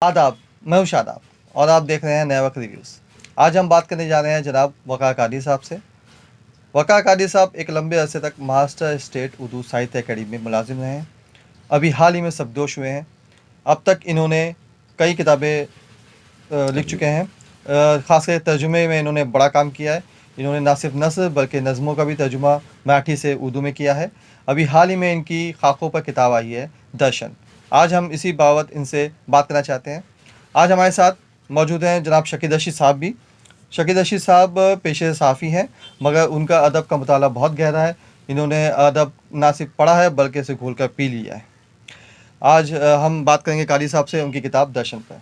आदाब, मैं हूं शादाब और आप देख रहे हैं नया वक्त रिव्यूज़। आज हम बात करने जा रहे हैं जनाब वक़ार कादरी साहब से। वक़ार कादरी साहब एक लंबे अरसे तक महाराष्ट्र स्टेट उर्दू साहित्य अकेडमी में मुलाजिम रहे हैं। अभी हाल ही में सबदोश हुए हैं। अब तक इन्होंने कई किताबें लिख चुके हैं। ख़ासकर तर्जुमे में इन्होंने बड़ा काम किया है। इन्होंने ना सिर्फ नस्र बल्कि नज़्मों का भी तर्जुमा मराठी से उर्दू में किया है। अभी हाल ही में इनकी खाकों पर किताब आई है दर्शन। आज हम इसी बाबत इनसे बात करना चाहते हैं। आज हमारे साथ मौजूद हैं जनाब शकीद रशीद साहब भी। शकीद रशीद साहब पेशे से साफ़ी हैं, मगर उनका अदब का मुताला बहुत गहरा है। इन्होंने अदब ना सिर्फ पढ़ा है बल्कि इसे घोल कर पी लिया है। आज हम बात करेंगे कादरी साहब से उनकी किताब दर्शन पर।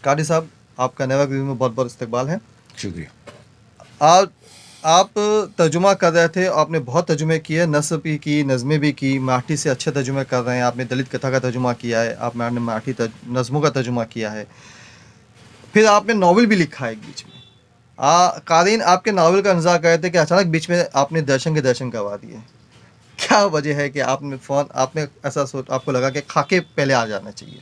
कादरी साहब, आपका नया रिव्यू में बहुत बहुत इस्तकबाल है। शुक्रिया। आज आप तर्जुमा कर रहे थे, आपने बहुत तर्जुमे किए, नस्र भी की, नज़में भी की, मराठी से अच्छे तर्जुमे कर रहे हैं। आपने दलित कथा का तर्जुमा किया है, आपने मराठी नज़मों का तर्जुमा किया है, फिर आपने नावल भी लिखा है एक बीच में। कारीन आपके नावल का इंतज़ार कर रहे थे कि अचानक बीच में आपने दर्शन के दर्शन करवा दिए। क्या वजह है कि आपने ऐसा आपको लगा कि खाके पहले आ जाना चाहिए?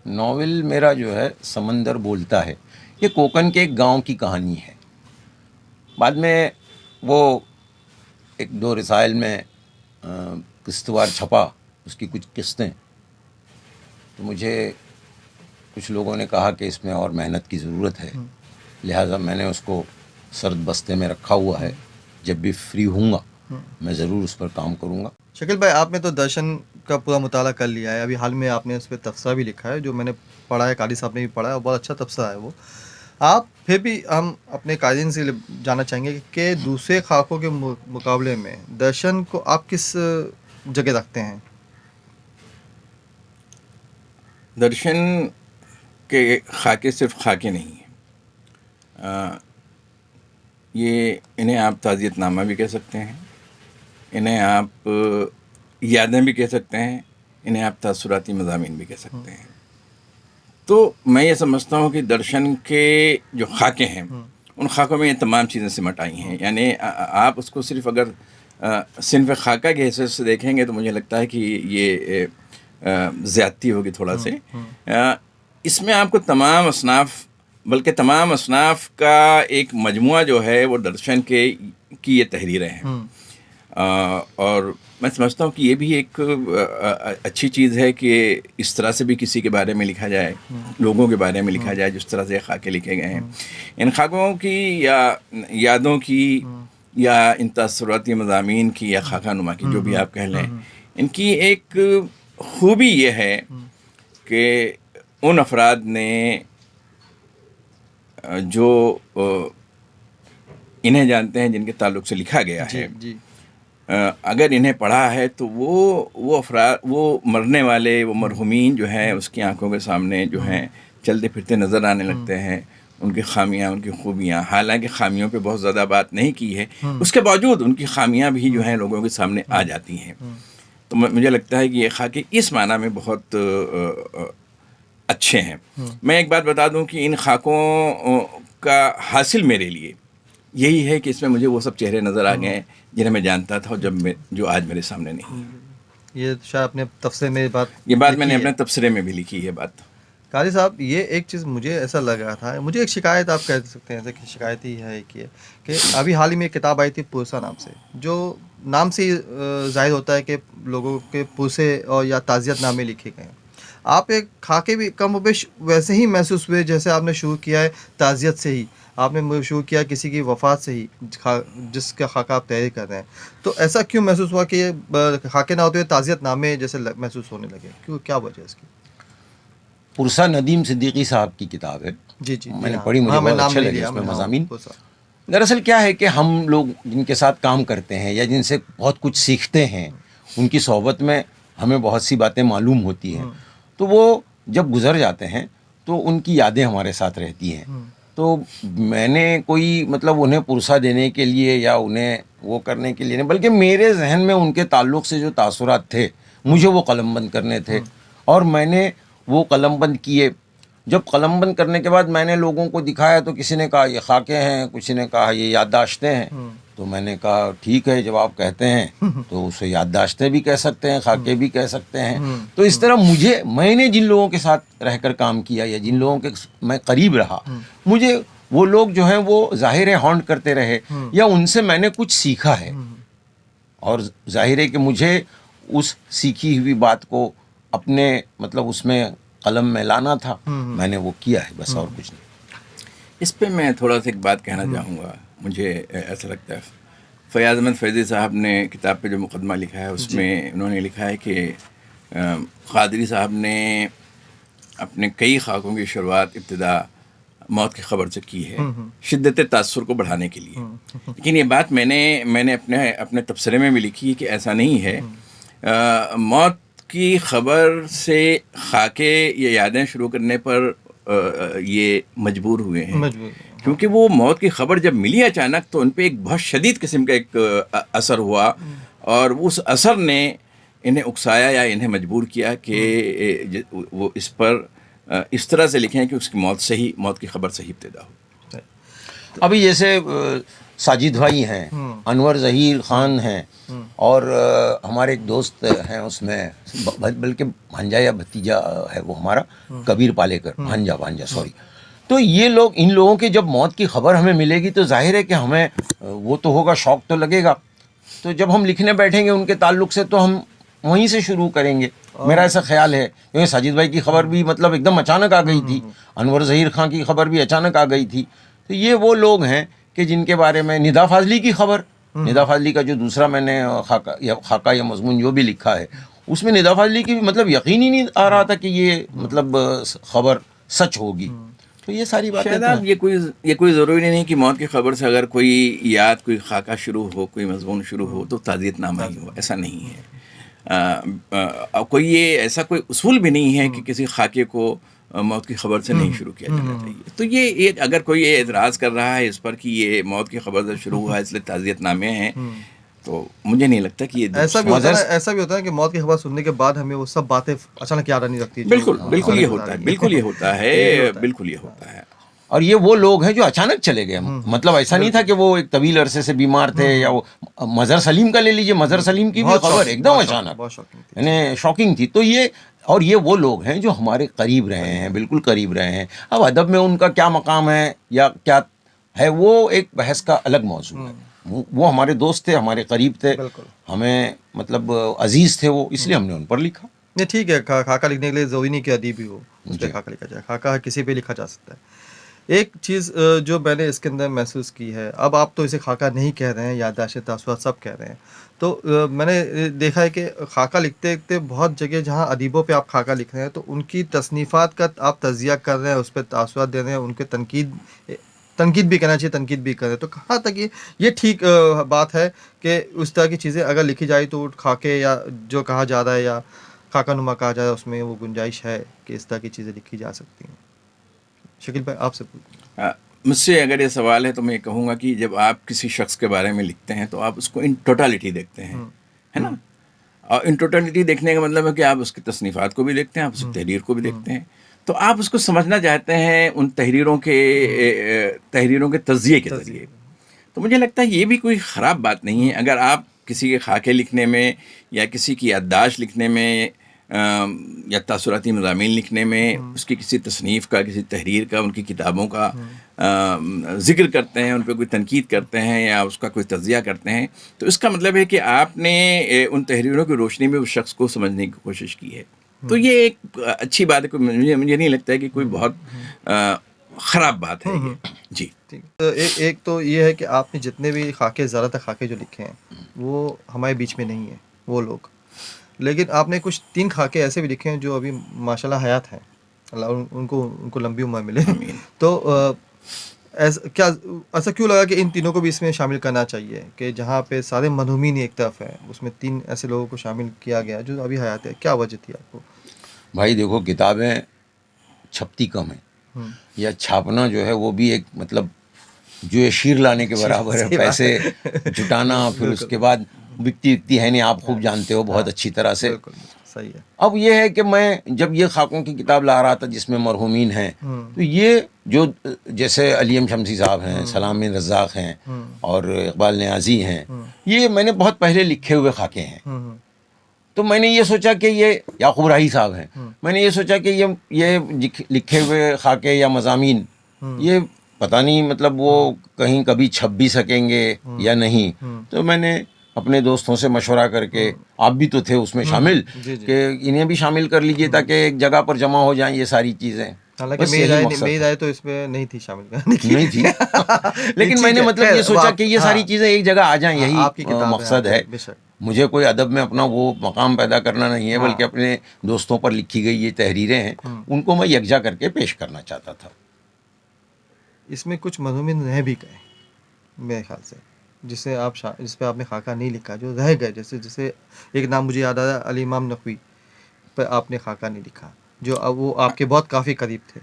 नॉवेल मेरा जो है समंदर बोलता है, ये कोकन के एक गांव की कहानी है। बाद में वो एक दो रसायल में किस्तवार छपा, उसकी कुछ किस्तें। तो मुझे कुछ लोगों ने कहा कि इसमें और मेहनत की ज़रूरत है, लिहाजा मैंने उसको सर्द बस्ते में रखा हुआ है। जब भी फ्री हूँगा मैं ज़रूर उस पर काम करूँगा। शकील भाई, आपने तो दर्शन का पूरा मुताला कर लिया है। अभी हाल में आपने उस पर तबसरा भी लिखा है, जो मैंने पढ़ा है, कादरी साहब ने भी पढ़ा है और बहुत अच्छा तबसरा है वो। आप फिर भी हम अपने कायदीन से जानना चाहेंगे कि दूसरे खाकों के मुकाबले में दर्शन को आप किस जगह रखते हैं? दर्शन के खाके सिर्फ खाके नहीं हैं। ये इन्हें आप ताज़ियतनामा भी कह सकते हैं, इन्हें आप यादें भी कह सकते हैं, इन्हें आप तासुराती मज़ामीन भी कह सकते हैं। तो मैं ये समझता हूँ कि दर्शन के जो खाके हैं उन खाकों में ये तमाम चीज़ें सिमट आई हैं। यानी आप उसको सिर्फ अगर सिन्फ़ खाका के हिसाब से देखेंगे तो मुझे लगता है कि ये ज़्यादती होगी थोड़ा से। इसमें आपको तमाम असनाफ़, बल्कि तमाम असनाफ़ का एक मजमुआ जो है वो दर्शन की ये तहरीरें हैं। और मैं समझता हूँ कि ये भी एक अच्छी चीज़ है कि इस तरह से भी किसी के बारे में लिखा जाए, लोगों के बारे में लिखा जाए जिस तरह से खाके लिखे गए हैं। इन खाकों की या यादों की या इन तासुराती मज़ामीन की या खाका नुमा की, जो भी आप कह लें, इनकी एक खूबी ये है कि उन अफराद ने जो इन्हें जानते हैं, जिनके ताल्लुक़ से लिखा गया है, अगर इन्हें पढ़ा है तो वो अफराद, वो मरने वाले, वो मरहुमीन जो हैं, उसकी आंखों के सामने जो हैं चलते फिरते नज़र आने लगते हैं। उनकी खामियां, उनकी खूबियां, हालांकि खामियों पे बहुत ज़्यादा बात नहीं की है, उसके बावजूद उनकी खामियां भी जो हैं लोगों के सामने आ जाती हैं। तो मुझे लगता है कि ये खाके इस माना में बहुत अच्छे हैं। मैं एक बात बता दूं कि इन खाकों का हासिल मेरे लिए यही है कि इसमें मुझे वो सब चेहरे नज़र आ गए जिन्हें मैं जानता था और जो आज मेरे सामने नहीं है। ये शायद अपने तबसरे में ये बात मैंने अपने तबसरे में भी लिखी है बात। कादरी साहब, ये एक चीज़ मुझे ऐसा लग रहा था, मुझे एक शिकायत आप कह सकते हैं, कि शिकायत ही है कि अभी हाल ही में एक किताब आई थी पुरसा नाम से, जो नाम से ही जाहिर होता है कि लोगों के पुरसे और या ताज़ियत नामे लिखे गए हैं। आप एक खाके भी कम बेश वैसे ही महसूस हुए जैसे आपने शुरू किया है ताज़ियत से ही, आपने शुरू किया किसी की वफ़ात से ही, जिसका खाका आप तैयारी कर रहे हैं। तो ऐसा क्यों महसूस हुआ कि ये खाके ना होते हुए ताज़ियत नामे जैसे महसूस होने लगे? क्यों, क्या वजह है इसकी? पुरसा नदीम सिद्दीकी साहब की किताब है। जी, मैंने पढ़ी, मुझे बहुत अच्छे लगे उसमें मज़ामीन। दरअसल क्या है कि हम लोग जिनके साथ काम करते हैं या जिनसे बहुत कुछ सीखते हैं, उनकी सोहबत में हमें बहुत सी बातें मालूम होती हैं। तो वो जब गुज़र जाते हैं तो उनकी यादें हमारे साथ रहती हैं। तो मैंने कोई मतलब उन्हें पुरसा देने के लिए या उन्हें वो करने के लिए नहीं, बल्कि मेरे जहन में उनके ताल्लुक़ से जो तासुरात थे, मुझे वो कलमबंद करने थे और मैंने वो कलमबंद किए। जब कलमबंद करने के बाद मैंने लोगों को दिखाया तो किसी ने कहा ये खाके हैं, किसी ने कहा ये याददाश्तें हैं। तो मैंने कहा ठीक है, जब आप कहते हैं तो उसे याददाश्तें भी कह सकते हैं, खाके भी कह सकते हैं। तो इस तरह मैंने जिन लोगों के साथ रहकर काम किया या जिन लोगों के मैं करीब रहा, मुझे वो लोग जो हैं वो ज़ाहिर है हॉन्ट करते रहे या उनसे मैंने कुछ सीखा है। और जाहिर है कि मुझे उस सीखी हुई बात को अपने मतलब उसमें कलम में लाना था, मैंने वो किया है, बस और कुछ नहीं। इस पे मैं थोड़ा सा एक बात कहना चाहूँगा। मुझे ऐसा लगता है फ़याज़ अहमद फैज़ी साहब ने किताब पे जो मुकदमा लिखा है उसमें उन्होंने लिखा है कि क़ादरी साहब ने अपने कई खाकों की शुरुआत इब्तिदा मौत की खबर से की है, शिद्दत तासुर को बढ़ाने के लिए। लेकिन ये बात मैंने अपने तबसरे में भी लिखी है कि ऐसा नहीं है। मौत की खबर से खाके या यादें शुरू करने पर ये मजबूर हुए हैं, क्योंकि वो मौत की खबर जब मिली अचानक तो उन पे एक बहुत शदीद किस्म का एक असर हुआ और उस असर ने इन्हें उकसाया या इन्हें मजबूर किया कि वो इस पर इस तरह से लिखें कि उसकी मौत की खबर सही इब्तिदा हो। अभी जैसे साजिद भाई हैं, अनवर ज़हीर ख़ान हैं और हमारे एक दोस्त हैं उसमें, बल्कि भांजा या भतीजा है वो हमारा, कबीर पालेकर, भांजा सॉरी। तो ये लोग, इन लोगों की जब मौत की खबर हमें मिलेगी तो जाहिर है कि हमें वो तो होगा, शौक़ तो लगेगा। तो जब हम लिखने बैठेंगे उनके ताल्लुक़ से तो हम वहीं से शुरू करेंगे, मेरा ऐसा ख्याल है। क्योंकि साजिद भाई की खबर भी मतलब एकदम अचानक आ गई थी, अनवर ज़हीर ख़ान की खबर भी अचानक आ गई थी। तो ये वो लोग हैं कि जिनके बारे में निदा फाजली की खबर, निदा फाजली का जो दूसरा मैंने खाका या मजमून जो भी लिखा है उसमें निदा फाजली की मतलब यकीन ही नहीं आ रहा था कि ये मतलब खबर सच होगी। तो ये सारी बातें शायद आप ये कोई ज़रूरी नहीं कि मौत की खबर से अगर कोई याद, कोई खाका शुरू हो, कोई मजमून शुरू हो तो ताज़ियतनामा ही हो, ऐसा नहीं है। कोई ये ऐसा कोई उसूल भी नहीं है कि किसी खाके को मौत की खबर से नहीं शुरू किया जाना चाहिए। तो ये अगर कोई ये एतराज़ कर रहा है इस पर कि ये मौत की खबर से शुरू हुआ है इसलिए ताज़ियतनामे हैं, तो मुझे नहीं लगता कि ये ऐसा भी होता है कि मौत की खबर सुनने के बाद हमें वो सब बातें अचानक याद आने लगती है। बिल्कुल ये होता है। और ये वो लोग हैं जो अचानक चले गए, मतलब ऐसा नहीं था कि वो एक तवील अरसे से बीमार थे। या वो मज़हर सलीम का ले लीजिए, मज़हर सलीम की भी खबर एकदम अचानक यानी शॉकिंग थी। तो ये वो लोग हैं जो हमारे करीब रहे हैं, बिल्कुल करीब रहे हैं। अब अदब में उनका क्या मकाम है या क्या है वो एक बहस का अलग मौजू है। वो हमारे दोस्त थे, हमारे करीब थे, हमें मतलब अजीज़ थे वो, इसलिए हमने उन पर लिखा। नहीं ठीक है, खाका लिखने के लिए ज़रूरी नहीं कि अदीब ही हो उस पर खाका लिखा जाए, खाका किसी पे लिखा जा सकता है। एक चीज़ जो मैंने इसके अंदर महसूस की है, अब आप तो इसे खाका नहीं कह रहे हैं, याददाश्त तासुरात सब कह रहे हैं, तो मैंने देखा है कि खाका लिखते लिखते बहुत जगह जहाँ अदीबों पे आप खाका लिख रहे हैं तो उनकी तसनीफ़ात का आप तज़िया कर रहे हैं, उस पर तासुरात दे रहे हैं, उनके तनकीद भी करना चाहिए, तनकीद भी कर रहे हैं। तो कहाँ तक ये ठीक बात है कि उस तरह की चीज़ें अगर लिखी जाए तो खाके या जो कहा जा रहा है या खाका नुमा कहा जा रहा है उसमें वो गुंजाइश है कि इस तरह की चीज़ें लिखी जा सकती हैं? शकील भाई आपसे मुझसे अगर ये सवाल है तो मैं कहूँगा कि जब आप किसी शख्स के बारे में लिखते हैं तो आप उसको इन टोटलिटी देखते हैं, है ना। और इन टोटलिटी देखने का मतलब है कि आप उसकी तसनीफ़ात को भी देखते हैं, आप उसकी तहरीर को भी देखते हैं, तो आप उसको समझना चाहते हैं उन तहरीरों के तज़िये के ज़रिए। तो मुझे लगता है ये भी कोई ख़राब बात नहीं है अगर आप किसी के खाके लिखने में या किसी की याददाश्त लिखने में या तासुराती मज़ामीन लिखने में उसकी किसी तसनीफ़ का, किसी तहरीर का, उनकी किताबों का ज़िक्र करते हैं, उन पर कोई तनकीद करते हैं या उसका कोई तज़िया करते हैं, तो इसका मतलब है कि आपने उन तहरीरों की रोशनी में उस शख्स को समझने की कोशिश की है। तो ये एक अच्छी बात है, मुझे नहीं लगता है कि कोई बहुत ख़राब बात है ये। जी एक तो ये है कि आपने जितने भी खाके, ज़्यादातर खाके जो लिखे हैं वो हमारे बीच में नहीं है वो लोग, लेकिन आपने कुछ 3 खाके ऐसे भी लिखे हैं जो अभी माशाल्लाह हयात हैं, अल्लाह उनको लंबी उम्र मिले। तो ऐसा क्यों लगा कि इन तीनों को भी इसमें शामिल करना चाहिए कि जहाँ पे सारे मरहूमीन एक तरफ है उसमें 3 ऐसे लोगों को शामिल किया गया जो अभी हयात है? क्या वजह थी आपको? भाई देखो, किताबें छपती कम है या छापना जो है वो भी एक मतलब जो ये शीर लाने के बराबर है, पैसे जुटाना, फिर उसके बाद बिकती है नहीं, आप खूब जानते हो बहुत अच्छी तरह से। सही है। अब ये है कि मैं जब ये खाकों की किताब ला रहा था जिसमें मरहूमीन हैं, तो ये जो जैसे अलीम शमसी साहब हैं, सलाम बिन रज़ाक हैं और इकबाल नियाज़ी हैं, ये मैंने बहुत पहले लिखे हुए खाके हैं। तो मैंने ये सोचा कि ये याकूब राही साहब हैं, मैंने ये सोचा कि ये लिखे हुए खाके या मज़ामीन ये पता नहीं मतलब वो कहीं कभी छप भी सकेंगे या नहीं। तो मैंने अपने दोस्तों से मशवरा करके, आप भी तो थे उसमें शामिल, कि इन्हें भी शामिल कर लीजिए ताकि एक जगह पर जमा हो जाएं ये सारी चीज़ें। हालांकि बस यही मकसद मेरी था। राय तो इसमें नहीं थी शामिल करने की। नहीं थी लेकिन ठीक मैंने है, मतलब खैर, ये वो सोचा आप- कि ये सारी हाँ, चीज़ें एक जगह आ जाएं, हाँ, यही आपकी किताब मकसद है। बेशक। मुझे कोई अदब में अपना वो मकाम पैदा करना नहीं है, हाँ। बल्कि अपने दोस्तों पर लिखी गई ये तहरीरें हैं, उनको मैं यकजा करके पेश करना चाहता था। इसमें कुछ मज़मून रह भी गए मेरे ख्याल से, जिस पे आपने खाका नहीं लिखा, जो रह गए। जैसे जैसे एक नाम मुझे याद आ रहा है, अली इमाम नकवी पर आपने खाका नहीं लिखा, जो अब वो आपके बहुत काफ़ी करीब थे।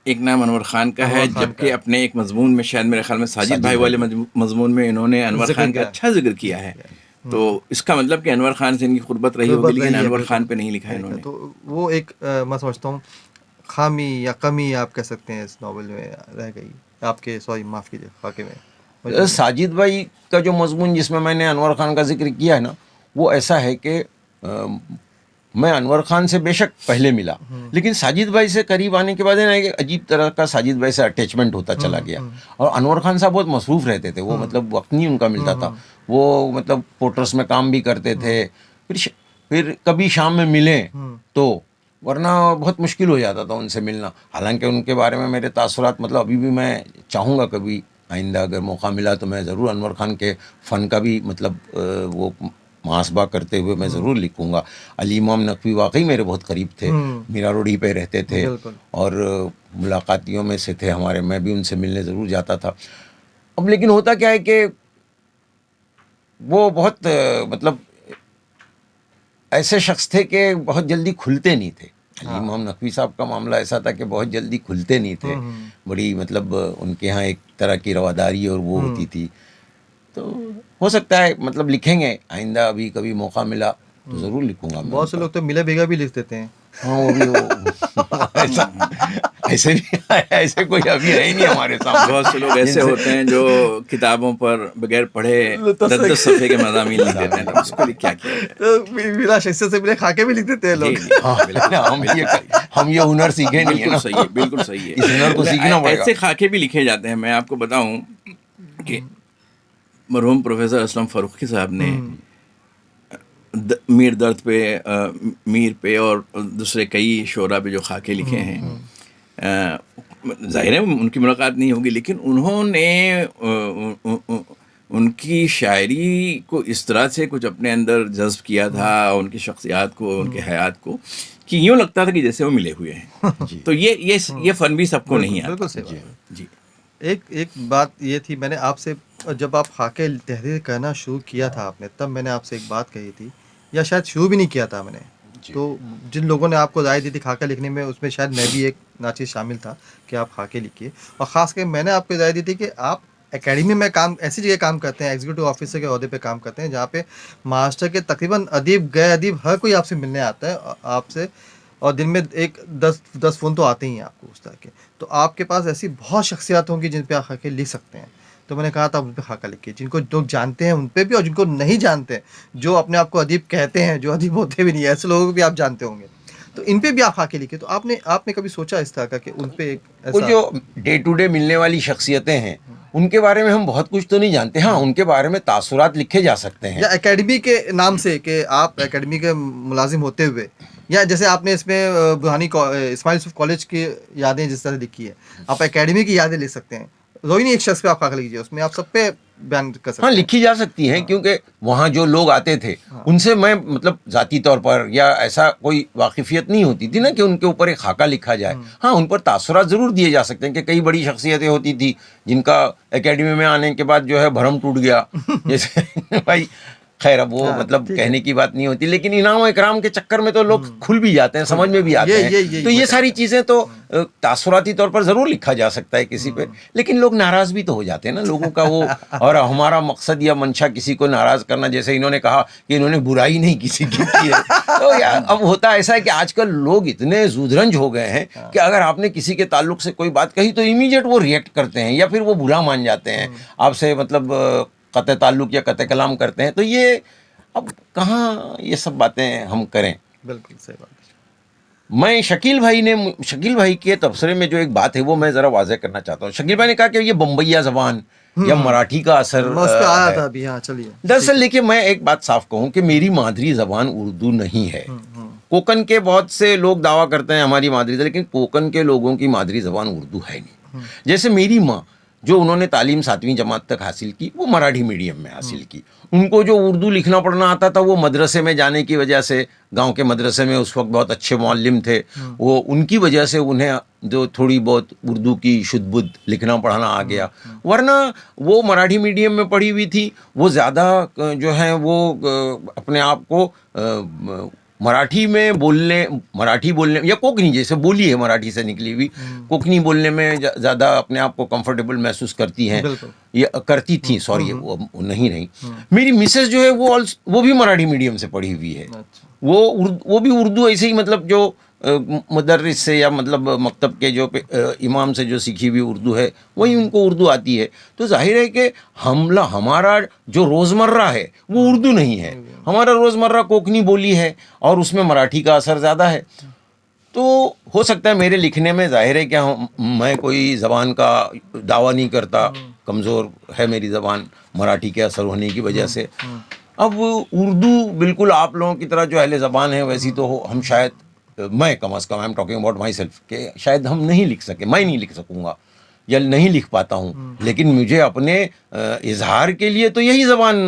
एक नाम अनवर खान का है, अनवर खान जबकि का है। अपने एक मजमून में शायद मेरे ख्याल में साजिद साजिद भाई भाई वाले मजमून में इन्होंने अनवर जिक्र खान का किया। अच्छा जिक्र किया है। तो इसका मतलब कि अनवर खान से इनकी कुर्बत रही होगी, गुर्बत लेकिन रही है, अनवर खान बिल्कुल। पे नहीं लिखा है ठीक है, इन्होंने। तो वो एक मैं समझता हूँ खामी या कमी आप कह सकते हैं इस नावल में रह गई आपके, सॉरी माफ़ कीजिए, खाके में। साजिद भाई का जो मजमून जिसमें मैंने अनवर खान का जिक्र किया है ना, वो ऐसा है कि मैं अनवर खान से बेशक पहले मिला, लेकिन साजिद भाई से करीब आने के बाद है ना एक अजीब तरह का साजिद भाई से अटैचमेंट होता चला गया। और अनवर खान साहब बहुत मसरूफ़ रहते थे, वो मतलब वक्त नहीं उनका मिलता था। वो मतलब पोर्टर्स में काम भी करते थे, फिर कभी शाम में मिलें तो, वरना बहुत मुश्किल हो जाता था उनसे मिलना। हालांकि उनके बारे में मेरे तासुरात मतलब अभी भी मैं चाहूँगा कभी आइंदा अगर मौका मिला तो मैं ज़रूर अनवर खान के फ़न का भी मतलब वो मुहासबा करते हुए मैं ज़रूर लिखूँगा। अली इमाम नकवी वाकई मेरे बहुत करीब थे, मीरा रोडी पे रहते थे बिल्कुल। और मुलाकातियों में से थे हमारे, मैं भी उनसे मिलने ज़रूर जाता था। अब लेकिन होता क्या है कि वो बहुत मतलब ऐसे शख्स थे कि बहुत जल्दी खुलते नहीं थे। अली इमाम नकवी साहब का मामला ऐसा था कि बहुत जल्दी खुलते नहीं थे, बड़ी मतलब उनके यहाँ एक तरह की रवादारी और वो होती थी। तो हो सकता है मतलब लिखेंगे आइंदा, अभी कभी मौका मिला तो ज़रूर लिखूंगा मैं। बहुत से लोग तो मिले बेगा भी लिख देते हैं। हाँ वो भी ऐसे भी ऐसे कोई अभी है ही नहीं हमारे सामने। बहुत से लोग ऐसे होते हैं जो किताबों पर बगैर पढ़े 10-10 सफ़े के मज़ामीन लिख देते हैं, तो उसको लिए क्या किया जाए। तो बिना शख्सियत से मिले खाके भी लिख देते हैं लोग। जी, जी, हाँ, हम ये हुनर सीखे नहीं है बिल्कुल ना। सही है, बिल्कुल सही है। इस हुनर को सीखना पड़ेगा। ऐसे खाके भी लिखे जाते हैं। मैं आपको बताऊं कि मरहूम प्रोफेसर असलम फ़ारूकी साहब ने मीर दर्द पे, मीर पे और दूसरे कई शोरा पे जो खाके लिखे हैं, ज़ाहिर है उनकी मुलाकात नहीं होगी, लेकिन उन्होंने उनकी शायरी को इस तरह से कुछ अपने अंदर जज्ब किया था, उनकी शख्सियात को, उनके हयात को, कि यूँ लगता था कि जैसे वो मिले हुए हैं। तो ये फ़न भी सबको नहीं आता। बिल्कुल सही बात है। जी। एक बात ये थी, मैंने आपसे जब आप खाके तहरीर करना शुरू किया था आपने, तब मैंने आपसे एक बात कही थी, या शायद शुरू भी नहीं किया था मैंने। तो जिन लोगों ने आपको राय दी थी खाका लिखने में, उसमें शायद मैं भी एक नाचीज़ शामिल था कि आप खाके लिखिए। और ख़ास कर मैंने आपको राय दी थी कि आप एकेडमी में काम, ऐसी जगह काम करते हैं, एग्जीक्यूटिव ऑफिसर के ओहदे पे काम करते हैं, जहाँ पे मास्टर के तकरीबन अदीब गए अदीब हर कोई आपसे मिलने आता है आपसे, और दिन में एक 10 फ़ोन तो आते ही हैं आपको उस तरह के। तो आपके पास ऐसी बहुत शख्सियात होंगी जिन पे आप खाके लिख सकते हैं। तो मैंने कहा था उन पे खाका लिखिए, जिनको लोग जानते हैं उन पे भी, और जिनको नहीं जानते, जो अपने आप को अदीब कहते हैं, जो अदीब होते भी नहीं है, ऐसे लोगों को भी आप जानते होंगे, तो इन पे भी आप खाके लिखिए। तो आपने कभी सोचा इस तरह का कि उन पे एक वो ऐसा, जो डे टू डे मिलने वाली शख्सियतें हैं उनके बारे में हम बहुत कुछ तो नहीं जानते। हाँ, उनके बारे में तासुरात लिखे जा सकते हैं। या एकेडमी के नाम से कि आप एकेडमी के मुलाजिम होते हुए, या जैसे आपने इसमें बुरहानी इस्माइल यूसुफ कॉलेज की यादें जिस तरह लिखी है, आप एकेडमी की यादें लिख सकते हैं। रोई नहीं एक शख्स पे आप खाका लीजिए, उसमें आप सब पे बयान कर सकते हाँ, हैं। लिखी जा सकती हैं, क्योंकि वहाँ जो लोग आते थे उनसे मैं मतलब ज़ाती तौर पर या ऐसा कोई वाकिफियत नहीं होती थी ना कि उनके ऊपर एक खाका लिखा जाए। हाँ, उन पर तासुरात ज़रूर दिए जा सकते हैं कि कई बड़ी शख्सियतें होती थी जिनका एकेडमी में आने के बाद जो है भरम टूट गया। जैसे भाई खैर अब वो हाँ, मतलब ठीक है। कहने की बात नहीं होती, लेकिन इनाम इकराम के चक्कर में तो लोग खुल भी जाते हैं, समझ में भी आते ये- हैं। ये- तो ये ये सारी चीज़ें तो तासुराती तौर पर ज़रूर लिखा जा सकता है किसी पे, लेकिन लोग नाराज़ भी तो हो जाते हैं ना लोगों का वो। और हमारा मकसद या मंशा किसी को नाराज़ करना, जैसे इन्होंने कहा कि इन्होंने बुराई नहीं किसी की की है, तो यार अब होता ऐसा है कि आजकल लोग इतने जूझरंज हो गए हैं कि अगर आपने किसी के ताल्लुक से कोई बात कही तो इमीडिएट वो रिएक्ट करते हैं या फिर वो बुरा मान जाते हैं आपसे, मतलब कतई ताल्लुक या कतई कलाम करते हैं। तो ये अब कहाँ ये सब बातें हम करें। बिल्कुल सही बात है। मैं शकील भाई के तबसरे में जो एक बात है वो मैं ज़रा वाज़ेह करना चाहता हूँ। शकील भाई ने कहा कि ये बम्बैया ज़बान या मराठी का असर मैं उस पर आया है। था अभी, हाँ चलिए। दरअसल देखिए, मैं एक बात साफ कहूँ कि मेरी मादरी ज़बान उर्दू नहीं है। कोकन के बहुत से लोग दावा करते हैं हमारी मादरी, लेकिन कोकन के लोगों की मादरी ज़बान उर्दू है नहीं। जैसे मेरी माँ, जो उन्होंने तालीम 7वीं जमात तक हासिल की, वो मराठी मीडियम में हासिल की। उनको जो उर्दू लिखना पढ़ना आता था वो मदरसे में जाने की वजह से, गांव के मदरसे में उस वक्त बहुत अच्छे मौल्लिम थे, वो उनकी वजह से उन्हें जो थोड़ी बहुत उर्दू की शुद्ध बुद्ध लिखना पढ़ना आ गया। वरना वो मराठी मीडियम में पढ़ी हुई थी, वो ज़्यादा जो है वो अपने आप को मराठी बोलने या कोकनी, जैसे बोली है मराठी से निकली हुई, कोकनी बोलने में ज़्यादा अपने आप को कंफर्टेबल महसूस करती हैं, बिल्कुल। ये करती थी, सॉरी वो नहीं रही। मेरी मिसेस जो है वो भी मराठी मीडियम से पढ़ी हुई है। अच्छा। वो भी उर्दू ऐसे ही, मतलब जो मुदर्रिस से या मतलब मकतब के जो इमाम से जो सीखी हुई उर्दू है वही उनको उर्दू आती है। तो जाहिर है कि हमारा जो रोज़मर्रा है वो उर्दू नहीं है, हमारा रोज़मर्रा कोकनी बोली है और उसमें मराठी का असर ज़्यादा है। तो हो सकता है मेरे लिखने में, जाहिर है क्या मैं कोई ज़बान का दावा नहीं करता, कमज़ोर है मेरी ज़बान मराठी के असर होने की वजह से। अब उर्दू बिल्कुल आप लोगों की तरह जो अहले ज़बान है वैसी तो हम शायद, मैं कम अज़ कम, I am talking about myself, के शायद हम नहीं लिख सके, मैं नहीं लिख सकूँगा या नहीं लिख पाता हूँ। लेकिन मुझे अपने इजहार के लिए तो यही ज़बान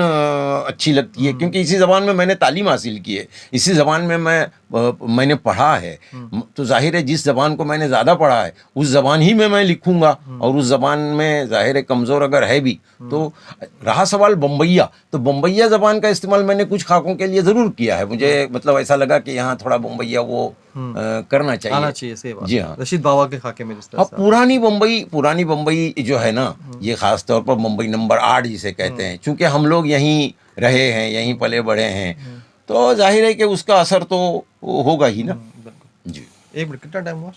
अच्छी लगती है, क्योंकि इसी ज़बान में मैंने तालीम हासिल की है, इसी ज़बान में मैंने पढ़ा है। तो जाहिर है जिस ज़बान को मैंने ज़्यादा पढ़ा है उस ज़बान ही में मैं लिखूँगा, और उस ज़बान में जाहिर है कमज़ोर अगर है भी तो। रहा सवाल बम्बैया, तो बम्बैया ज़बान का इस्तेमाल मैंने कुछ खाकों के लिए ज़रूर किया है। मुझे मतलब ऐसा लगा कि यहाँ थोड़ा बम्बैया वो करना आना चाहिए। चाहिए, सही बात जी है। हाँ। रशीद बाबा के खाके में जिस तरह अब से पुरानी बम्बई जो है ना, ये ख़ास तौर पर बम्बई नंबर 8 जिसे कहते हैं, चूँकि हम लोग यहीं रहे हैं, यहीं पले बढ़े हैं, तो जाहिर है कि उसका असर तो होगा ही ना। बिल्कुल। जी। 1 मिनट, कितना टाइम हुआ?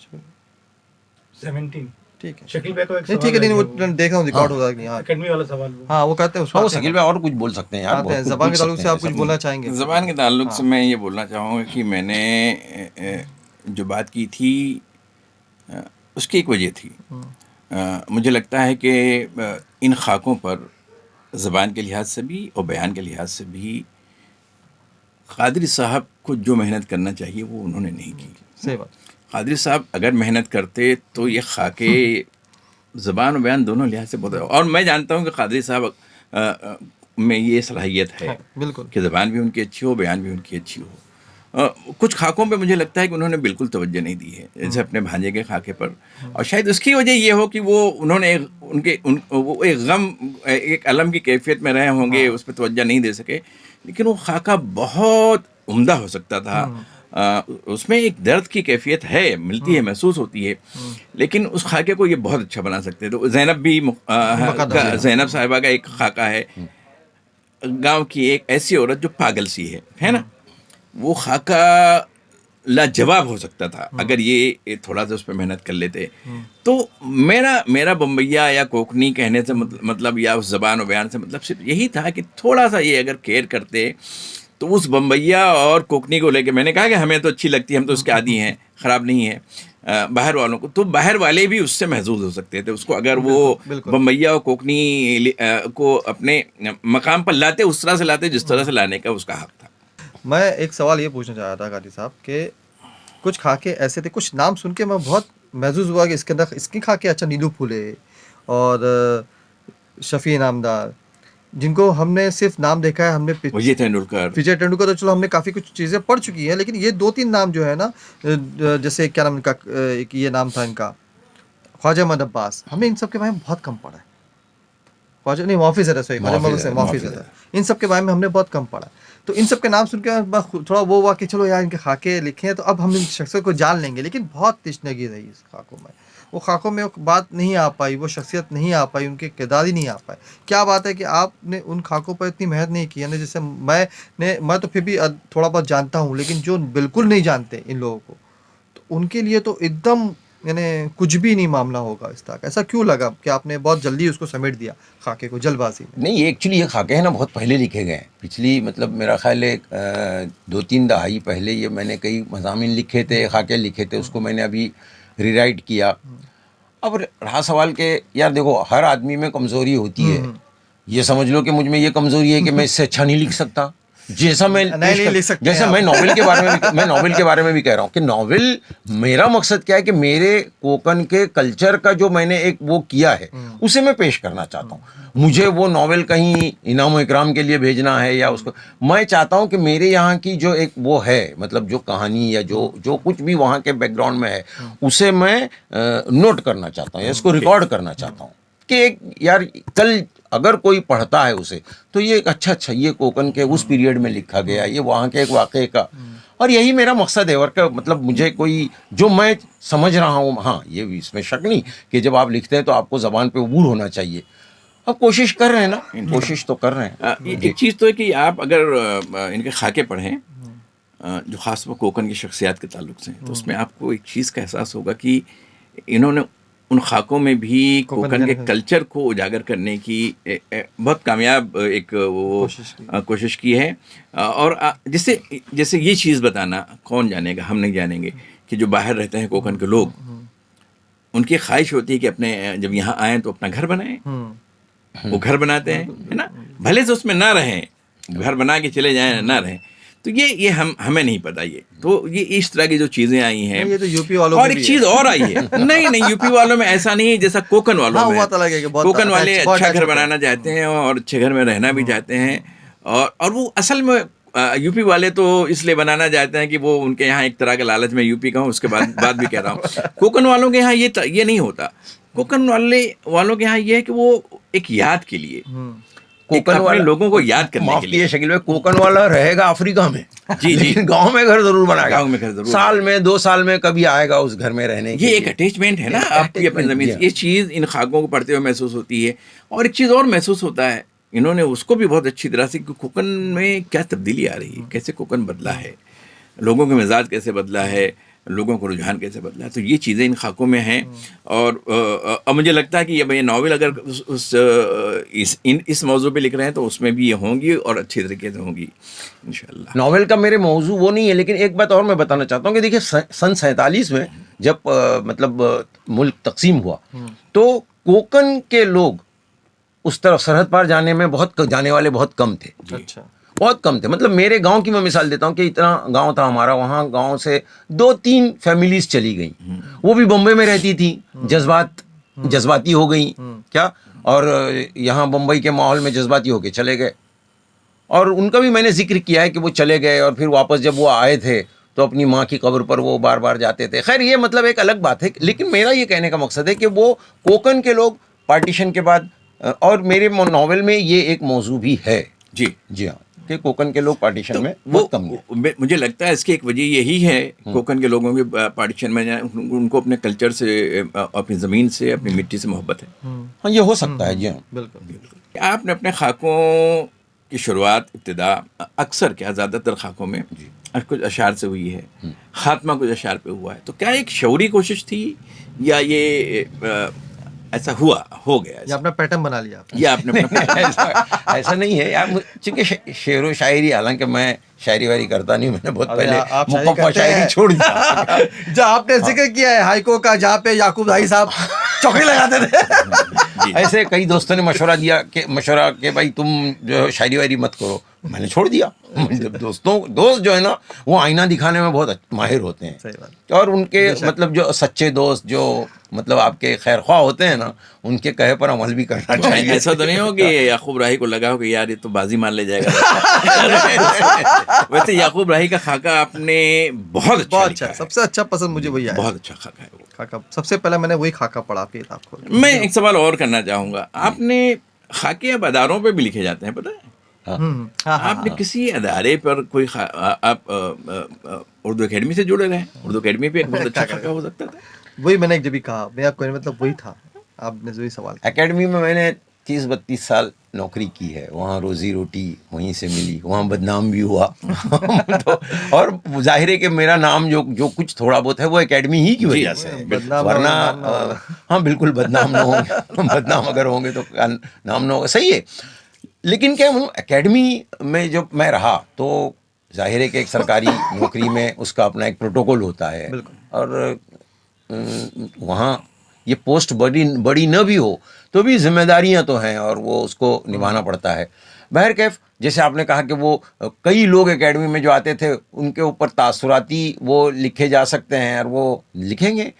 17। ठीक है। शकील भाई को एक नहीं ठीक है, नहीं वो सवाल देख रहा हूँ रिकॉर्ड हो रहा है कि हाँ एकेडमी वाला सवाल वो। हाँ, वो कहते हैं हाँ, वो उसको शकील भाई और कुछ बोल सकते हैं यार, आते हैं। बहुत कुछ ज़बान के पूछ ताल्लुक सकते से हैं आप कुछ सब। बोलना चाहेंगे? ज़बान के ताल्लुक से मैं ये बोलना चाहूँगा कि मैंने जो बात की थी उसकी एक वजह थी। मुझे लगता है कि इन खाकों पर ज़बान के लिहाज से भी और बयान के लिहाज से भी क़ादरी साहब को जो मेहनत करना चाहिए वो उन्होंने नहीं की। सही बात। क़ादरी साहब अगर मेहनत करते तो ये खाके ज़बान और बयान दोनों लिहाज से बहुत, और मैं जानता हूँ कि क़ादरी साहब में ये सलाहियत है बिल्कुल। कि ज़बान भी उनकी अच्छी हो, बयान भी उनकी अच्छी हो। कुछ खाकों पे मुझे लगता है कि उन्होंने बिल्कुल तवज्जो नहीं दी है, जैसे अपने भांजे के खाके पर। और शायद उसकी वजह ये हो कि वो उन्होंने वो एक गम, एक अलम की कैफियत में रहे होंगे, उस पर तवज्जो नहीं दे सके। लेकिन वो खाका बहुत उम्दा हो सकता था। उसमें एक दर्द की कैफियत है, मिलती है, महसूस होती है, लेकिन उस खाके को ये बहुत अच्छा बना सकते हैं। तो ज़ैनब भी ज़ैनब साहिबा का एक खाका है, गांव की एक ऐसी औरत जो पागल सी है ना, वो खाका लाजवाब हो सकता था अगर ये थोड़ा सा उस पर मेहनत कर लेते। तो मेरा बम्बैया या कोकनी कहने से मतलब या उस ज़बान और बयान से मतलब सिर्फ यही था कि थोड़ा सा ये अगर केयर करते तो उस बम्बैया और कोकनी को लेके, मैंने कहा कि हमें तो अच्छी लगती है, हम तो उसके आदी हैं, ख़राब नहीं है। बाहर वालों को तो बाहर वाले भी उससे महसूस हो सकते थे उसको, अगर वो बम्बैया और कोकनी को अपने मकाम पर लाते, उस तरह से लाते जिस तरह से लाने का उसका हक़ था। मैं एक सवाल ये पूछना चाह रहा था कादी साहब कि कुछ खाके ऐसे थे, कुछ नाम सुन के मैं बहुत महसूस हुआ कि इसके अंदर इसकी खाके, अच्छा नीलू फूले और शफी इनामदार, जिनको हमने सिर्फ नाम देखा है, हमने विजय तेंदुलकर तो चलो हमने काफ़ी कुछ चीज़ें पढ़ चुकी हैं, लेकिन ये 2-3 नाम जो है ना, जैसे क्या नाम इनका, एक ये नाम था इनका ख्वाजा अहमद अब्बास, हमने इन सब के बारे में बहुत कम पढ़ा है। नहीं मुहाफिज सॉरी मुहाफिज मुहाफिज है। इन सब के बारे में हमने बहुत कम पढ़ा। तो इन सब के नाम सुन के बस थोड़ा वो हुआ कि चलो यार इनके खाके लिखे हैं तो अब हम इन शख्सियत को जान लेंगे, लेकिन बहुत तिश्नगी रही इस खाकों में। वो खाकों में वो बात नहीं आ पाई, वो शख्सियत नहीं आ पाई, उनके किरदार ही नहीं आ पाए। क्या बात है कि आपने उन खाकों पर इतनी मेहनत नहीं की है ना, जैसे मैं तो फिर भी थोड़ा बहुत जानता हूँ, लेकिन जो बिल्कुल नहीं जानते इन लोगों को, तो उनके लिए तो एकदम यानी कुछ भी नहीं मामला होगा इस तरह का। ऐसा क्यों लगा कि आपने बहुत जल्दी उसको समेट दिया खाके को जल्दबाजी में? नहीं, एक्चुअली ये खाके हैं ना बहुत पहले लिखे गए हैं। पिछली मतलब मेरा ख्याल है 2-3 दहाई पहले ये मैंने कई मज़ामीन लिखे थे, खाके लिखे थे, उसको मैंने अभी रीराइट किया। अब रहा सवाल के यार देखो हर आदमी में कमज़ोरी होती है। ये समझ लो कि मुझ में ये कमज़ोरी है कि मैं इससे अच्छा नहीं लिख सकता जैसा मैं नहीं लिख सकते जैसे आप। मैं नॉवेल के बारे में भी कह रहा हूँ कि नॉवेल मेरा मकसद क्या है कि मेरे कोकन के कल्चर का जो मैंने एक वो किया है उसे मैं पेश करना चाहता हूँ। मुझे वो नॉवेल कहीं इनाम इकराम के लिए भेजना है या उसको, मैं चाहता हूँ कि मेरे यहाँ की जो एक वो है मतलब जो कहानी या जो कुछ भी वहाँ के बैकग्राउंड में है उसे मैं नोट करना चाहता हूँ या इसको रिकॉर्ड करना चाहता हूँ कि एक यार कल अगर कोई पढ़ता है उसे तो ये एक अच्छा ये कोकन के उस पीरियड में लिखा गया, ये वहाँ के एक वाक़े का, और यही मेरा मकसद है। और का मतलब मुझे कोई जो मैं समझ रहा हूँ, हाँ ये इसमें शक नहीं कि जब आप लिखते हैं तो आपको ज़बान पे अबूर होना चाहिए। अब कोशिश कर रहे हैं ना, कोशिश तो कर रहे हैं। एक चीज़ तो है कि आप अगर इनके खाके पढ़ें जो ख़ास तौर पर कोकन की शख्सियात के ताल्लुक से, तो उसमें आपको एक चीज़ का एहसास होगा कि इन्होंने उन खाकों में भी कोकन के कल्चर को उजागर करने की बहुत कामयाब एक वो कोशिश की है। और जैसे ये चीज़ बताना, कौन जानेगा, हम नहीं जानेंगे कि जो बाहर रहते हैं कोकन के लोग, उनकी ख्वाहिश होती है कि अपने जब यहाँ आएँ तो अपना घर बनाएं। वो घर बनाते हैं, है ना, भले से उसमें ना रहें, घर बना के चले जाएं ना रहें। तो ये हमें नहीं पता। ये तो ये इस तरह की जो चीजें आई हैं, ये तो यूपी वालों और एक चीज और आई है नहीं यूपी वालों में ऐसा नहीं है जैसा कोकन वालों हाँ, में। वो तो लगेगा, बहुत कोकन वाले बहुत अच्छा घर अच्छा बनाना चाहते हैं और अच्छे घर में रहना भी चाहते हैं, और वो असल में यूपी वाले तो इसलिए बनाना चाहते हैं कि वो उनके यहाँ एक तरह का लालच में यूपी का हूँ, उसके बाद भी कह रहा हूँ कोकन वालों के यहाँ ये नहीं होता। कोकन वालों के यहाँ ये है कि वो एक याद के लिए, कोकन वाले लोगों को याद करने के लिए। शकील में कोकन वाला रहेगा अफ्रीका में, जी गांव में घर जरूर बनाएगा, गांव में घर जरूर, साल में 2 साल में कभी आएगा उस घर में रहने के लिए। ये एक अटैचमेंट है ना आपकी अपनी जमीन से। ये चीज़ इन खाकों को पढ़ते हुए महसूस होती है। और एक चीज़ और महसूस होता है, इन्होंने उसको भी बहुत अच्छी तरह से कि कोकन में क्या तब्दीली आ रही है, कैसे कोकन बदला है, लोगों के मिजाज कैसे बदला है, लोगों को रुझान कैसे बदला है। तो ये चीज़ें इन खाकों में हैं। और मुझे लगता है कि ये नॉवेल अगर इस मौजू पे लिख रहे हैं तो उसमें भी ये होंगी और अच्छी तरीके से होंगी इंशाल्लाह। नॉवेल का मेरे मौजू वो नहीं है, लेकिन एक बात और मैं बताना चाहता हूँ कि देखिए सन 47 में जब मतलब मुल्क तकसीम हुआ तो कोकन के लोग उस तरफ सरहद पार जाने वाले बहुत कम थे। अच्छा, बहुत कम थे। मतलब मेरे गांव की मैं मिसाल देता हूँ कि इतना गांव था हमारा, वहाँ गांव से 2-3 फैमिलीज चली गई, वो भी बम्बई में रहती थी, जज्बाती हो गई क्या, और यहाँ बम्बई के माहौल में जज्बाती होके चले गए। और उनका भी मैंने जिक्र किया है कि वो चले गए और फिर वापस जब वो आए थे तो अपनी माँ की कब्र पर वो बार बार जाते थे। खैर ये मतलब एक अलग बात है, लेकिन मेरा ये कहने का मकसद है कि वो कोकन के लोग पार्टीशन के बाद, और मेरे नॉवेल में ये एक मौजू भी है। जी हाँ, कि कोकन के लोग पार्टीशन तो में बहुत कम है। मुझे लगता है इसकी एक वजह यही है, कोकन के लोगों के पार्टीशन में उनको अपने कल्चर से, अपनी ज़मीन से, अपनी मिट्टी से मोहब्बत है। हाँ, ये हो सकता है। जी हाँ, बिल्कुल। आपने अपने खाकों की शुरुआत, इब्तिदा अक्सर क्या ज़्यादातर खाकों में कुछ अशार से हुई है, खात्मा कुछ अशार पे हुआ है। तो क्या एक शऊरी कोशिश थी या ये ऐसा हो गया, ये अपना पैटर्न बना लिया आपने? या आपने ऐसा नहीं है यार, चूंकि शेर व शायरी, हालांकि मैं शायरी वारी करता नहीं, मैंने बहुत पहले मुकम्मल शायरी छोड़ दिया। जो आपने जिक्र किया है हाइको का, जहाँ पे याकूब भाई साहब चौकी लगाते थे, ऐसे कई दोस्तों ने मशवरा कि भाई तुम जो शायरी वायरी मत करो, मैंने छोड़ दिया। दोस्त जो है ना वो आईना दिखाने में बहुत माहिर होते हैं। सही बात। और उनके मतलब जो सच्चे दोस्त जो मतलब आपके खैरख्वाह होते हैं ना, उनके कहे पर अमल भी करना चाहिए। ऐसा तो नहीं हो कि याकूब राही को लगा हो कि यार ये तो बाजी मान ले जाएगा। वैसे याकूब राही का खाका आपने बहुत अच्छा, सबसे अच्छा पसंद मुझे वही आया। बहुत अच्छा खाका है वो। खाका सबसे पहले मैंने वही खाका पढ़ा आपकी किताब को। मैं एक सवाल और करना चाहूँगा, आपने खाके अब अदारों पे भी लिखे जाते हैं, पता है? हाँ आपने किसी अदारे पर कोई आप उर्दू एकेडमी से जुड़े रहे, उर्दू एकेडमी पे एक बहुत अच्छा खाका हो सकता था। वही मैंने जब भी कहा, मेरा कोई मतलब वही था, आपने जो ही सवाल किया। एकेडमी में मैंने 30-32 साल नौकरी की है, वहाँ रोजी रोटी वहीं से मिली, वहाँ बदनाम भी हुआ तो और जाहिर है कि मेरा नाम जो कुछ थोड़ा बहुत है वो एकेडमी ही की वजह से है, बदनाम वरना ना हो, नाम ना हो। हाँ बिल्कुल बदनाम ना होंगे बदनाम अगर होंगे तो नाम ना होगा, सही है। लेकिन क्या बोलूं, एकेडमी में जब मैं रहा तो जाहिर है कि एक सरकारी नौकरी में उसका अपना एक प्रोटोकॉल होता है, और वहाँ ये पोस्ट बड़ी बड़ी न भी हो तो भी जिम्मेदारियां तो हैं और वो उसको निभाना पड़ता है। बहरकैफ जैसे आपने कहा कि वो कई लोग एकेडमी में जो आते थे उनके ऊपर तासुराती वो लिखे जा सकते हैं, और वो लिखेंगे,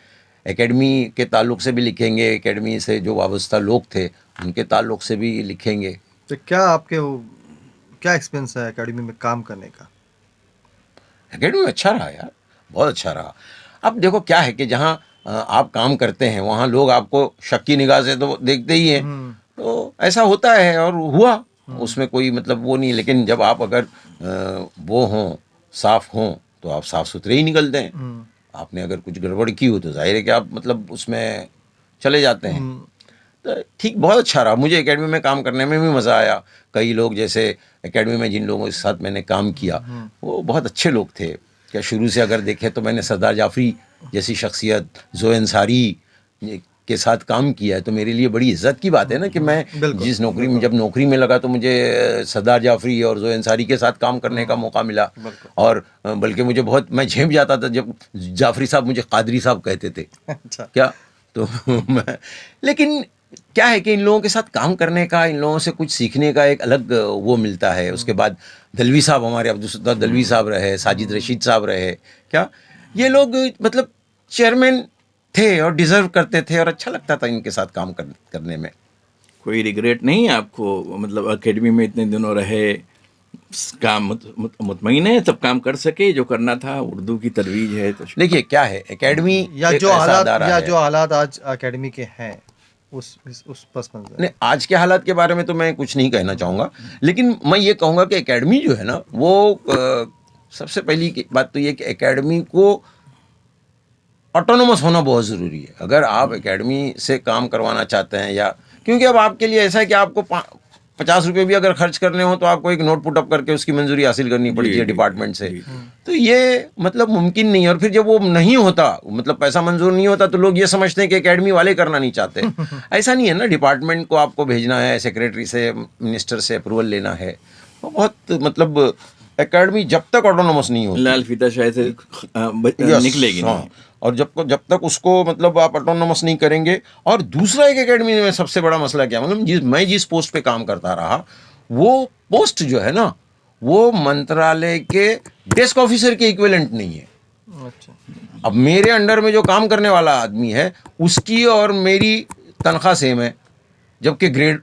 एकेडमी के ताल्लुक से भी लिखेंगे, एकेडमी से जो वाबस्ता लोग थे उनके ताल्लुक से भी लिखेंगे। तो क्या एक्सपीरियंस है एकेडमी में काम करने का? एकेडमी में अच्छा रहा यार, बहुत अच्छा रहा। अब देखो क्या है कि जहाँ आप काम करते हैं वहाँ लोग आपको शक की निगाह से तो देखते ही हैं, तो ऐसा होता है और हुआ, उसमें कोई मतलब वो नहीं। लेकिन जब आप अगर वो हों, साफ हों, तो आप साफ सुथरे ही निकलते हैं। आपने अगर कुछ गड़बड़ की हो तो जाहिर है कि आप मतलब उसमें चले जाते हैं। तो ठीक, बहुत अच्छा रहा, मुझे एकेडमी में काम करने में भी मज़ा आया। कई लोग जैसे एकेडमी में जिन लोगों के साथ मैंने काम किया वो बहुत अच्छे लोग थे। क्या शुरू से अगर देखें तो मैंने सरदार जाफरी जैसी शख्सियत, ज़ोए अंसारी के साथ काम किया है, तो मेरे लिए बड़ी इज्जत की बात है ना कि मैं जिस नौकरी में, जब नौकरी में लगा तो मुझे सरदार जाफरी और ज़ोए अंसारी के साथ काम करने का मौका मिला। और बल्कि मुझे बहुत, मैं झेप जाता था जब जाफरी साहब मुझे कादरी साहब कहते थे। अच्छा। क्या तो लेकिन क्या है कि इन लोगों के साथ काम करने का, इन लोगों से कुछ सीखने का एक अलग वो मिलता है। उसके बाद दलवी साहब, हमारे अब्दुल सत्तार दलवी साहब रहे, साजिद रशीद साहब रहे, क्या ये लोग मतलब चेयरमैन थे और डिजर्व करते थे, और अच्छा लगता था इनके साथ काम करने में। कोई रिग्रेट नहीं आपको, मतलब एकेडमी में इतने दिनों रहे, काम मुतमईन है, सब काम कर सके जो करना था, उर्दू की तरवीज है तो। देखिए क्या है, एकेडमी या एक जो ऐसा हालात अदारा या है। जो हालात आज एकेडमी के हैं उस पस मंजर। नहीं, आज के हालात के बारे में तो मैं कुछ नहीं कहना चाहूँगा, लेकिन मैं ये कहूँगा कि एकेडमी जो है ना वो सबसे पहली बात तो ये कि एकेडमी को ऑटोनोमस होना बहुत ज़रूरी है। अगर आप एकेडमी से काम करवाना चाहते हैं, या क्योंकि अब आपके लिए ऐसा है कि आपको 50 रुपये भी अगर खर्च करने हो तो आपको एक नोट पुट अप करके उसकी मंजूरी हासिल करनी पड़ती है डिपार्टमेंट से, तो ये मतलब मुमकिन नहीं है। और फिर जब वो नहीं होता, मतलब पैसा मंजूर नहीं होता, तो लोग ये समझते हैं कि एकेडमी वाले करना नहीं चाहते। ऐसा नहीं है ना, डिपार्टमेंट को आपको भेजना है, सेक्रेटरी से, मिनिस्टर से अप्रूवल लेना है, तो बहुत मतलब एकेडमी जब तक ऑटोनोमस नहीं होती, लाल फीता शायद से निकलेगी नहीं। हाँ, और जब तक उसको मतलब आप ऑटोनोमस नहीं करेंगे। और दूसरा एक एकेडमी में सबसे बड़ा मसला क्या, मतलब मैं जिस पोस्ट पे काम करता रहा, वो पोस्ट जो है ना वो मंत्रालय के डेस्क ऑफिसर के इक्विवेलेंट नहीं है। अच्छा। अब मेरे अंडर में जो काम करने वाला आदमी है उसकी और मेरी तनख्वाह सेम है, जबकि ग्रेड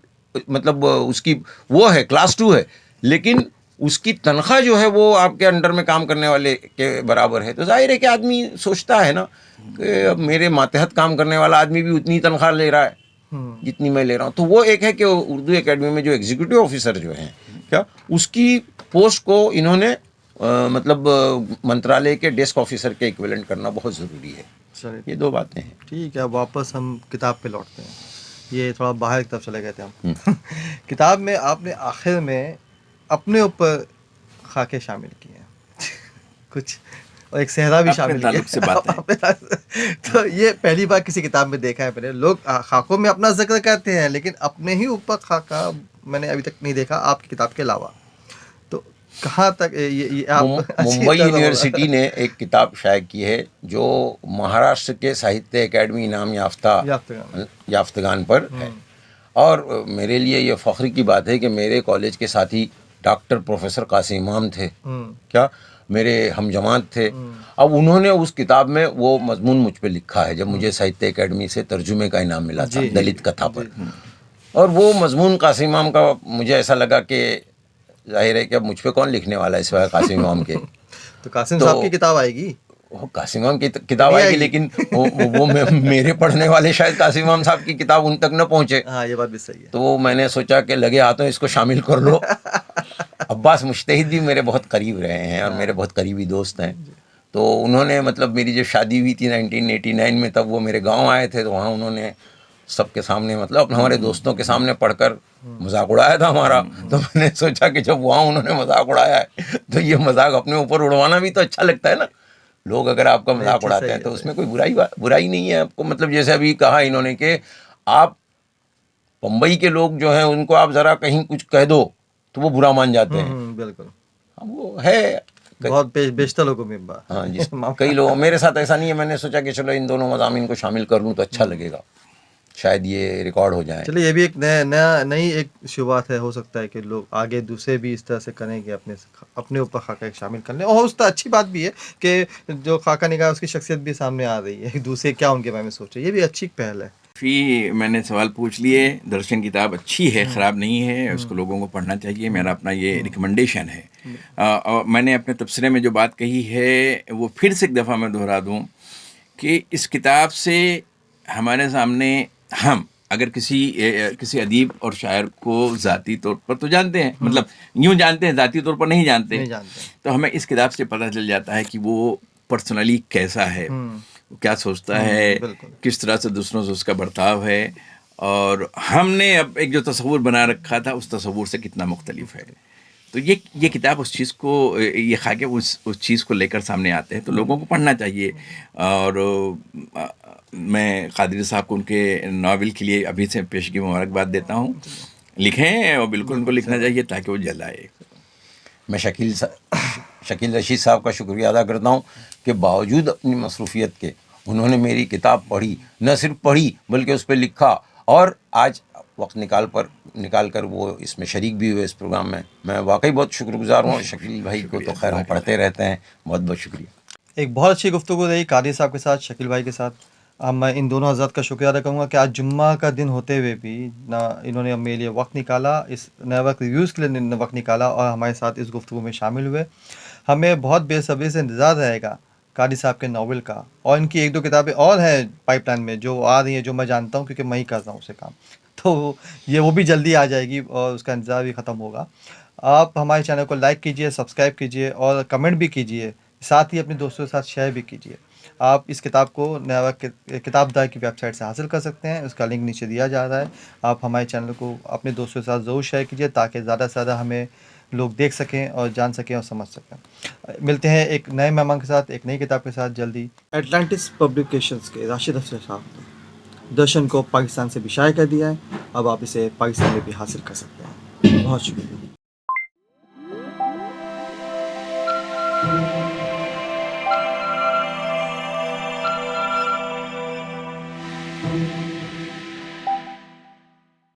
मतलब उसकी वो है क्लास 2 है, लेकिन उसकी तनख्वाह जो है वो आपके अंडर में काम करने वाले के बराबर है। तो जाहिर है कि आदमी सोचता है ना कि अब मेरे मातहत काम करने वाला आदमी भी उतनी तनख्वाह ले रहा है जितनी मैं ले रहा हूँ। तो वो एक है कि उर्दू एकेडमी में जो एग्जीक्यूटिव ऑफिसर जो हैं, क्या उसकी पोस्ट को इन्होंने मतलब मंत्रालय के डेस्क ऑफिसर के इक्विवेलेंट करना बहुत ज़रूरी है। चलिए ये दो बातें हैं। ठीक है, वापस हम किताब पे लौटते हैं। ये थोड़ा बाहर की तरफ चले गए थे हम। किताब में आपने आखिर में अपने ऊपर खाके शामिल किए हैं कुछ, और एक सहरा भी अपने शामिल ताल्लुक से बातें। तो ये पहली बार किसी किताब में देखा है मैंने। लोग खाकों में अपना जिक्र करते हैं, लेकिन अपने ही ऊपर खाका मैंने अभी तक नहीं देखा आपकी किताब के अलावा। तो कहाँ तक ये आप मुंबई यूनिवर्सिटी ने एक किताब शाया की है जो महाराष्ट्र के साहित्य अकेडमी इनाम याफ्तगान पर है। और मेरे लिए ये फ़ख्र की बात है कि मेरे कॉलेज के साथी डॉक्टर प्रोफेसर कासिम इमाम थे, क्या मेरे हमजमात थे। अब उन्होंने उस किताब में वो मजमून मुझ पे लिखा है जब मुझे साहित्य अकेडमी से तर्जुमे का इनाम मिला था दलित कथा पर। और वो मजमून कासिम इमाम का मुझे ऐसा लगा कि जाहिर है कि अब मुझ पे कौन लिखने वाला है सिवाय कासिम इमाम के। तो कासिम साहब की किताब आएगी। वो कासिम इमाम की किताब आएगी, लेकिन वो मेरे पढ़ने वाले शायद कासिम इमाम साहब की किताब उन तक न पहुँचे। हाँ, ये बात भी सही है। तो मैंने सोचा कि लगे हाथों इसको शामिल कर लो। अब्बास मुश्तहिद भी मेरे बहुत करीब रहे हैं और मेरे बहुत करीबी दोस्त हैं। तो उन्होंने मतलब मेरी जब शादी हुई थी 1989 में, तब वो मेरे गांव आए थे, तो वहाँ उन्होंने सबके सामने मतलब अपने हमारे दोस्तों के सामने पढ़कर मजाक उड़ाया था हमारा। तो मैंने सोचा कि जब वहाँ उन्होंने मजाक उड़ाया है तो ये मजाक अपने ऊपर उड़वाना भी तो अच्छा लगता है ना। लोग अगर आपका मजाक उड़ाते हैं तो उसमें कोई बुराई नहीं है आपको। मतलब जैसे अभी कहा इन्होंने कि आप बम्बई के लोग जो हैं उनको आप ज़रा कहीं कुछ कह दो तो वो बुरा मान जाते हैं। बिल्कुल, हाँ, वो है बहुत बेशतर लोगों में बात। हाँ जी। कई लोग, मेरे साथ ऐसा नहीं है। मैंने सोचा कि चलो इन दोनों मज़ामीन को शामिल कर लूँ तो अच्छा लगेगा, शायद ये रिकॉर्ड हो जाए। चलिए, ये भी एक नई एक शुरुआत है। हो सकता है कि लोग आगे दूसरे भी इस तरह से करेंगे, अपने ऊपर खाका एक शामिल कर लें। और उस तरह अच्छी बात भी है कि जो खाका निकाल उसकी शख्सियत भी सामने आ रही है, दूसरे क्या उनके बारे में सोचे, ये भी अच्छी पहल है। मैंने सवाल पूछ लिए। दर्शन किताब अच्छी है, ख़राब नहीं है, उसको लोगों को पढ़ना चाहिए, मेरा अपना ये रिकमेंडेशन है। और मैंने अपने तबसरे में जो बात कही है वो फिर से एक दफ़ा मैं दोहरा दूँ कि इस किताब से हमारे सामने, हम अगर किसी अदीब और शायर को ज़ाती तौर पर तो जानते हैं, मतलब यूँ जानते हैं, ज़ाती तौर पर नहीं जानते, तो हमें इस किताब से पता चल जाता है कि वो पर्सनली कैसा है, वो क्या सोचता है, किस तरह से दूसरों से उसका बर्ताव है, और हमने अब एक जो तस्वूर बना रखा था उस तस्वूर से कितना मुख्तलिफ है। तो ये किताब उस चीज़ को, ये खाके उस चीज़ को लेकर सामने आते हैं, तो लोगों को पढ़ना चाहिए। और मैं कादरी साहब को उनके नावल के लिए अभी से पेशगी मुबारकबाद देता हूँ। लिखें, और बिल्कुल उनको लिखना चाहिए ताकि वो जल आए। मैं शकील रशीद साहब का शुक्रिया अदा करता हूँ कि बावजूद अपनी मसरूफियत के उन्होंने मेरी किताब पढ़ी, न सिर्फ पढ़ी बल्कि उस पर लिखा, और आज वक्त निकाल कर वो इसमें शरीक भी हुए इस प्रोग्राम में। मैं वाकई बहुत शुक्रगुजार हूँ। शकील भाई को तो खैर हम पढ़ते रहते हैं, बहुत बहुत शुक्रिया। एक बहुत अच्छी गुफ्तगू रही कादरी साहब के साथ, शकील भाई के साथ। अब मैं इन दोनों हज़रात का शुक्रिया अदा करूँगा कि आज जुम्मा का दिन होते हुए भी ना इन्होंने मेरे लिए वक्त निकाला, इस नए वक्त रिव्यूज़ के लिए वक्त निकाला और हमारे साथ इस गुफ्तगू में शामिल हुए। हमें बहुत बेसब्री से इंतज़ार रहेगा कादरी साहब के नावल का, और इनकी एक दो किताबें और हैं पाइपलाइन में जो आ रही हैं, जो मैं जानता हूँ क्योंकि मैं ही कर रहा हूँ उसे काम। तो वो भी जल्दी आ जाएगी और उसका इंतज़ार भी ख़त्म होगा। आप हमारे चैनल को लाइक कीजिए, सब्सक्राइब कीजिए और कमेंट भी कीजिए, साथ ही अपने दोस्तों के साथ शेयर भी कीजिए। आप इस किताब को नया वक्त किताबदार की वेबसाइट से हासिल कर सकते हैं, उसका लिंक नीचे दिया जा रहा है। आप हमारे चैनल को अपने दोस्तों के साथ ज़रूर शेयर कीजिए ताकि ज़्यादा से ज़्यादा हमें लोग देख सकें और जान सकें और समझ सकें। मिलते हैं एक नए मेहमान के साथ, एक नई किताब के साथ जल्दी। एटलांटिस पब्लिकेशंस के राशिद अफसर साहब ने दर्शन को पाकिस्तान से भी शाये कर दिया है। अब आप इसे पाकिस्तान में भी हासिल कर सकते हैं। बहुत शुक्रिया।